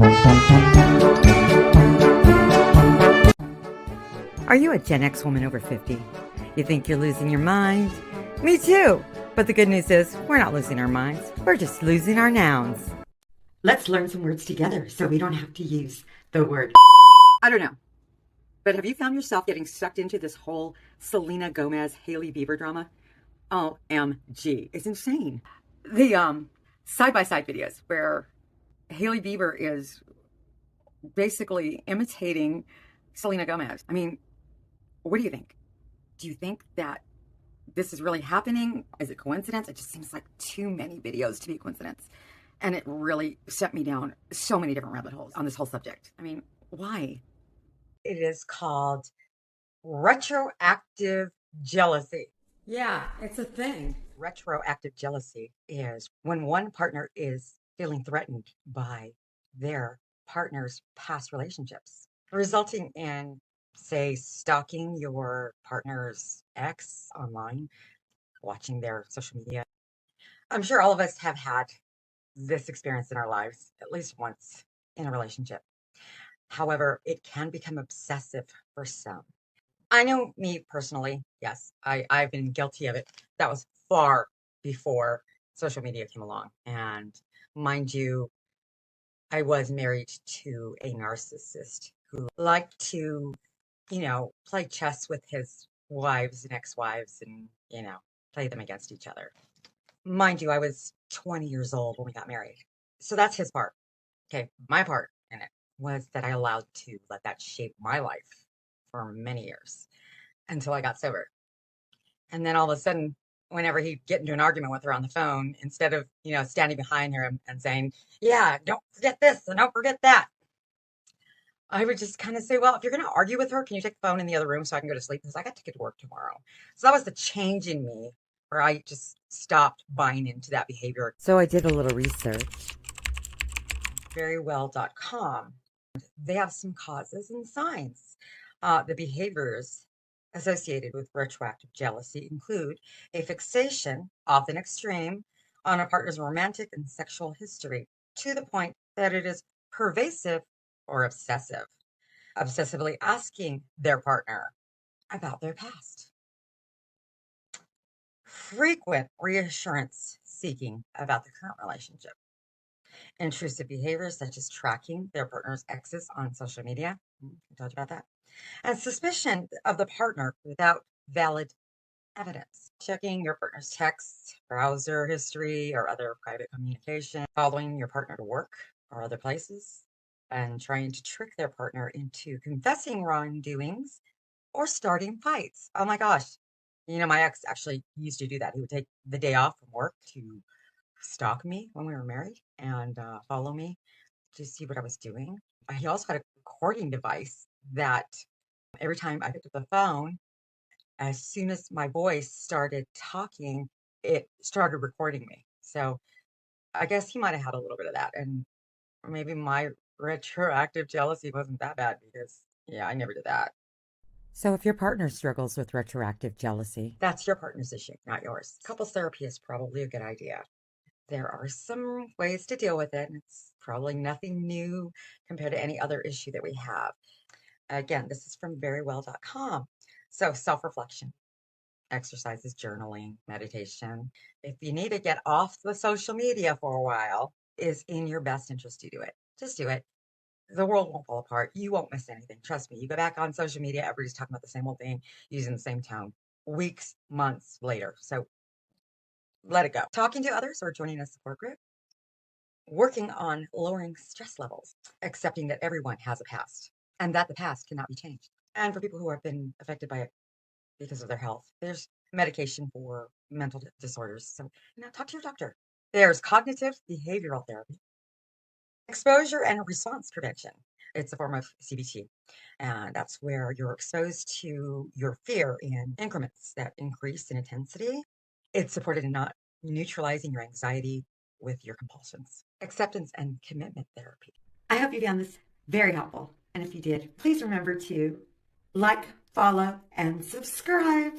Are you a Gen X woman over 50? You think you're losing your mind? Me too! But the good news is, we're not losing our minds. We're just losing our nouns. Let's learn some words together so we don't have to use the word. I don't know. But have you found yourself getting sucked into this whole Selena Gomez, Hailey Bieber drama? OMG. It's insane. The side-by-side videos where Hailey Bieber is basically imitating Selena Gomez. I mean, what do you think? Do you think that this is really happening? Is it coincidence? It just seems like too many videos to be a coincidence. And it really set me down so many different rabbit holes on this whole subject. I mean, why? It is called retroactive jealousy. Yeah, it's a thing. Retroactive jealousy is when one partner is feeling threatened by their partner's past relationships, resulting in, say, stalking your partner's ex online, watching their social media. I'm sure all of us have had this experience in our lives at least once in a relationship. However, it can become obsessive for some. I know me personally, yes, I've been guilty of it. That was far before social media came along. And mind you, I was married to a narcissist who liked to, play chess with his wives and ex-wives and, play them against each other. Mind you, I was 20 years old when we got married. So that's his part. Okay, my part in it was that I allowed to let that shape my life for many years until I got sober. And then all of a sudden, whenever he'd get into an argument with her on the phone, instead of, standing behind her and saying, yeah, don't forget this and don't forget that, I would just kind of say, well, if you're going to argue with her, can you take the phone in the other room so I can go to sleep? Because I got to get to work tomorrow. So that was the change in me where I just stopped buying into that behavior. So I did a little research. Verywell.com. They have some causes and signs. The behaviors associated with retroactive jealousy include a fixation, often extreme, on a partner's romantic and sexual history to the point that it is pervasive or obsessive, obsessively asking their partner about their past. Frequent reassurance seeking about the current relationship. Intrusive behaviors such as tracking their partner's exes on social media. I told you about that. And suspicion of the partner without valid evidence. Checking your partner's texts, browser history, or other private communication. Following your partner to work or other places. And trying to trick their partner into confessing wrongdoings or starting fights. Oh my gosh. My ex actually used to do that. He would take the day off from work to stalk me when we were married and follow me to see what I was doing. He also had a recording device that every time I picked up the phone, as soon as my voice started talking, it started recording me. So I guess he might have had a little bit of that. And maybe my retroactive jealousy wasn't that bad because, yeah, I never did that. So if your partner struggles with retroactive jealousy, That's your partner's issue, not yours. Couples therapy is probably a good idea. There are some ways to deal with it, and it's probably nothing new compared to any other issue that we have. Again, this is from verywell.com. So, self-reflection, exercises, journaling, meditation. If you need to get off the social media for a while, is in your best interest to do it. Just do it. The world won't fall apart. You won't miss anything. Trust me. You go back on social media, everybody's talking about the same old thing, using the same tone, weeks, months later. So let it go. Talking to others or joining a support group. Working on lowering stress levels, accepting that everyone has a past and that the past cannot be changed. And for people who have been affected by it because of their health, there's medication for mental disorders. So, talk to your doctor. There's cognitive behavioral therapy, exposure and response prevention. It's a form of CBT. And that's where you're exposed to your fear in increments that increase in intensity. It's supported in not neutralizing your anxiety with your compulsions. Acceptance and commitment therapy. I hope you found this very helpful. And if you did, please remember to like, follow, and subscribe.